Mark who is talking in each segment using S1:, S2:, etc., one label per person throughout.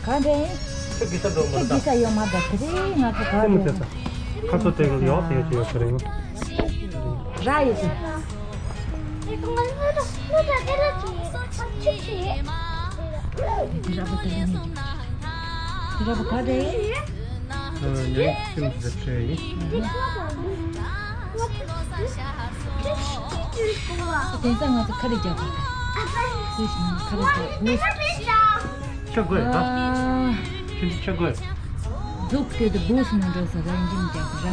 S1: 가네. 기사 영화다 그래. 나도 가네.
S2: 가서 되고 여세요 지금 그래요.
S1: 라이즈. Треба 가네.
S2: 네, 지금 됐어요.
S1: 대상 와서 카드 잡아. 쓰시는 카드.
S2: 최고예요. 진짜 최고예요.
S1: 좋게도 무슨 일어서 렌징 잡아.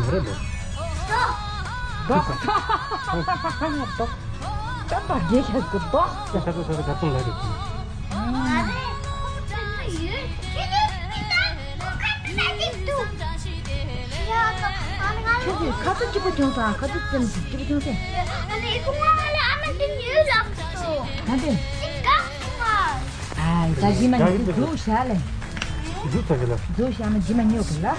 S2: 그래 뭐.
S1: 너. 깜빡 얘기할 거 너.
S2: 자꾸 같은 말이.
S1: 저기 카드 집어 줘서 카드 좀 집어 줘서.
S3: 아니 이거 하면 안 되는
S1: 안 돼. 아, 다시만 두 샬레.
S2: 좋다길래.
S1: 두 샬은 지만 요글라.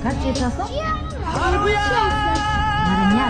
S1: 같이 있었어? 말했냐?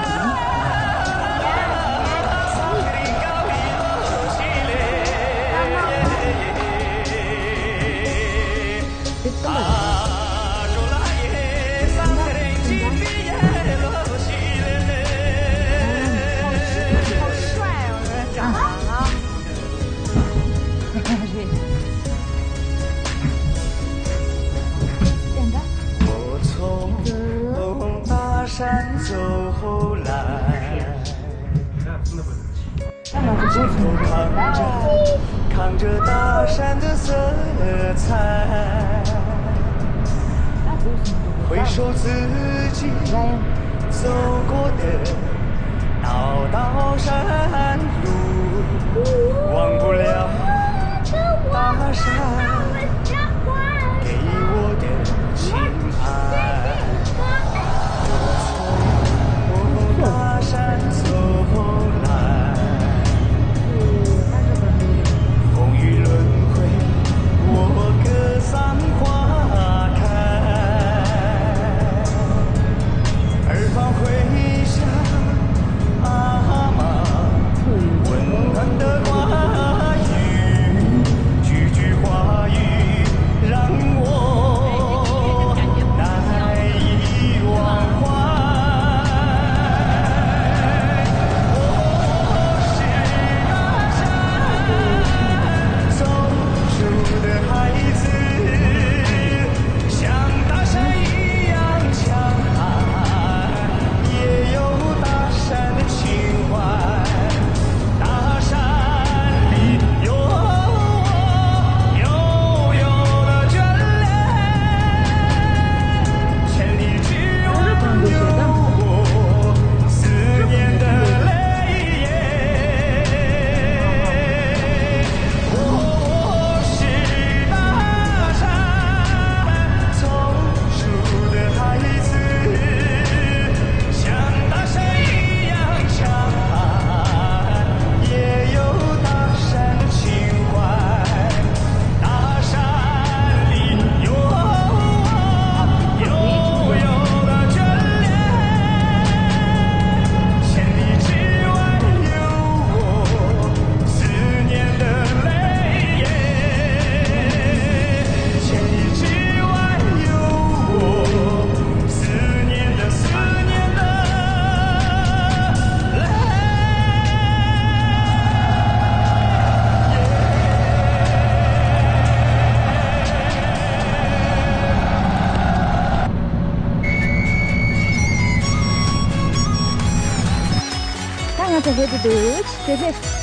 S4: 扛着大山的色彩，回首自己走过的道山路，忘不了大山给我的情爱。我从大山走来。桑花开，耳旁回响阿妈温暖的话语。
S1: David Beach, David.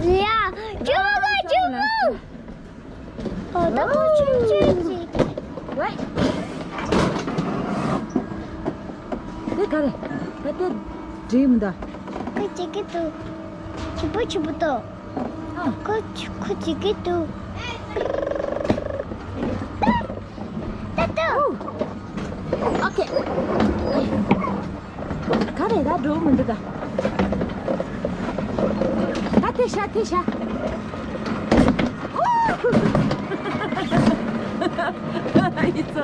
S3: Ja, Juhu! Oh, dat moet je zien.
S1: Это Джим, да.
S3: Котикиту. Чебу-чебу-то. Котикиту. Тату!
S1: 오케이. 가래가 놓으면 되가. 티샷. 있어.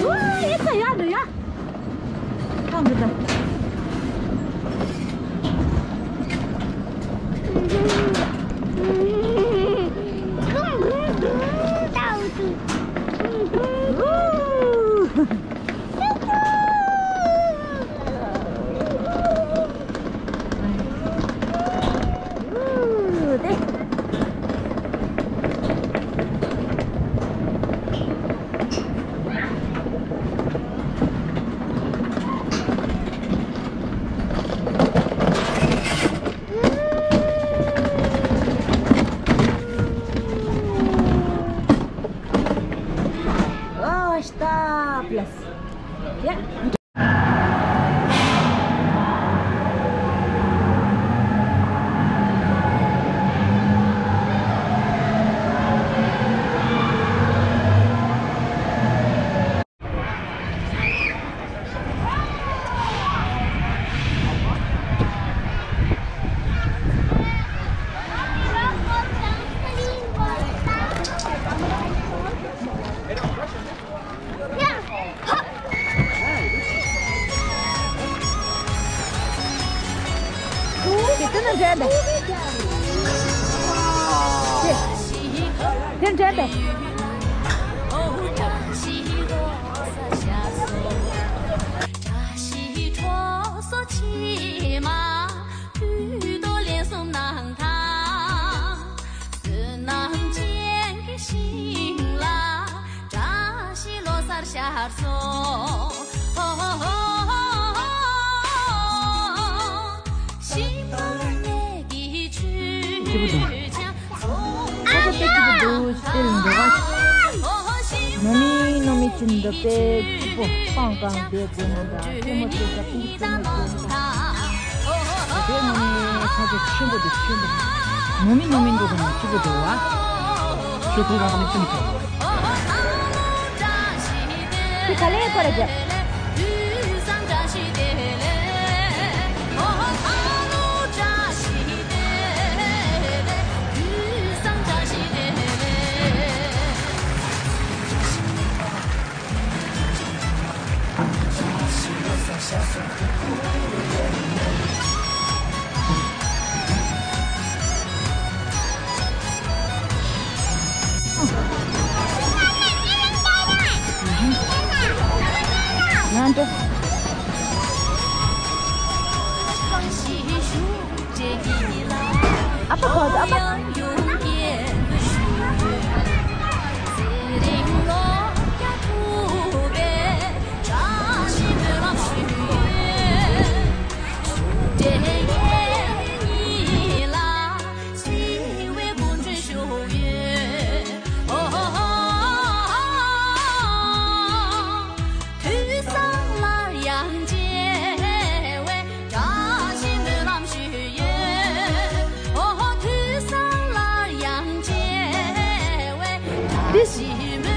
S1: 우와, 있어야 너야. 가보자. Stop, yes. Yeah. 뜨는 줘야 돼. 된 줘야 돼. 놈이 진짜 빼고 빵빵 빼고는다. 그것도 자꾸 좀 사실 친구도 놈인도 그냥 친구도 와.
S2: 쇼핑가 하면 좀 있어.
S1: 그 갈래 거래죠. 나한테 아빠 거죠 아빠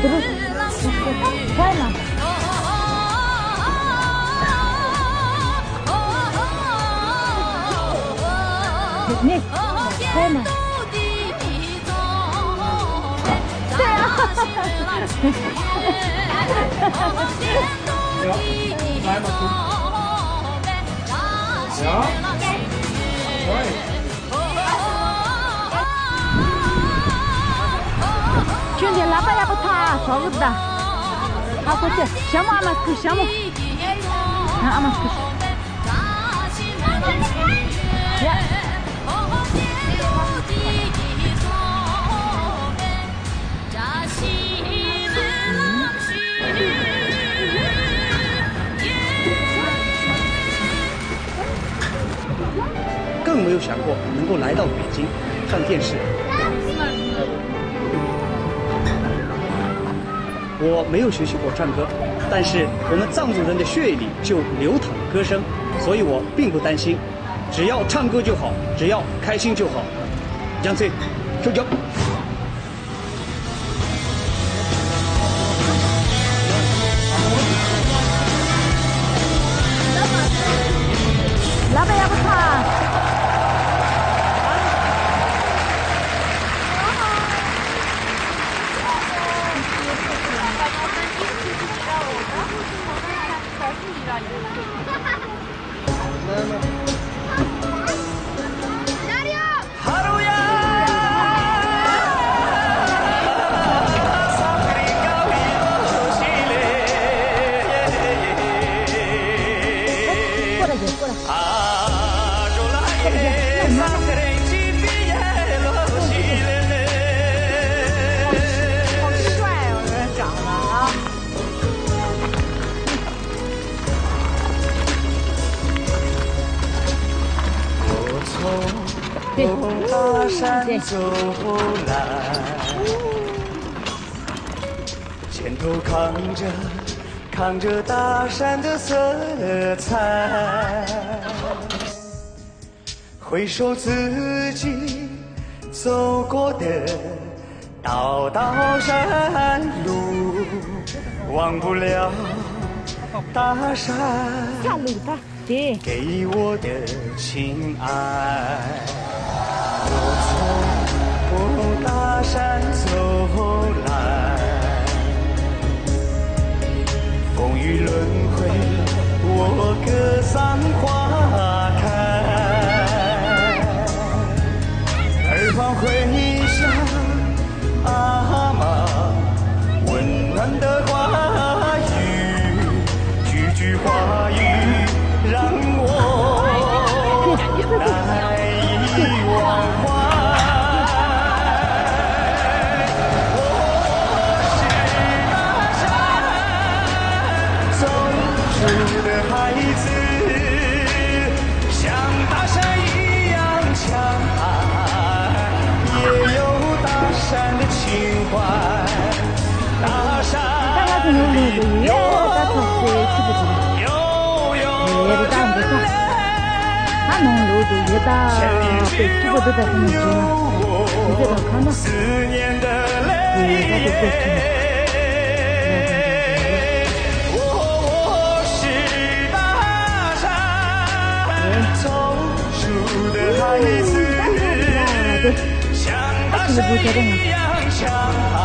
S1: terus sana nih sana Şimdi lapa yapıta soğukta. Hakuti, şamu amas kış şamu. Ha amas kış. Ya.
S5: 更没有想过能够来到北京上电视。我没有学习过唱歌，但是我们藏族人的血液里就流淌歌声，所以我并不担心，只要唱歌就好，只要开心就好。江翠，收脚。
S4: 大山走来，肩头扛着大山的色彩，回首自己走过的道道山路，忘不了大山给我的情爱。我从大山走来，风雨轮回，我歌桑花开。耳旁回响阿妈温暖的话语，句句话语让我难以忘怀。孩子像大山一样强悍，也有大山的情怀。大山有思念的泪。孩子像大山一样强悍，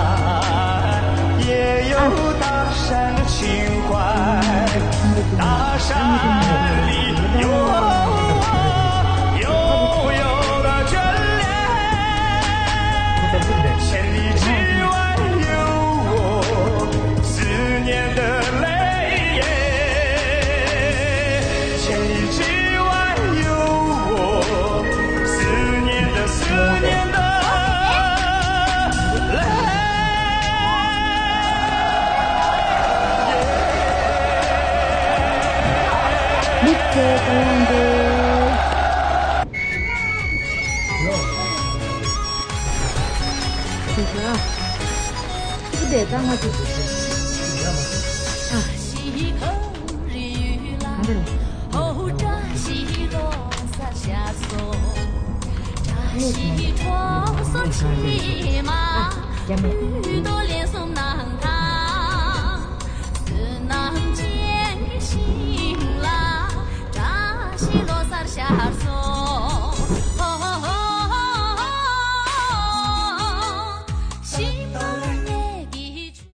S4: 也有大山的情怀。大山里有我悠悠的眷恋，千里之外有我思念的泪液，千里之外有我思念的泪。
S6: 雨多连送南塘，思南见新郎扎西。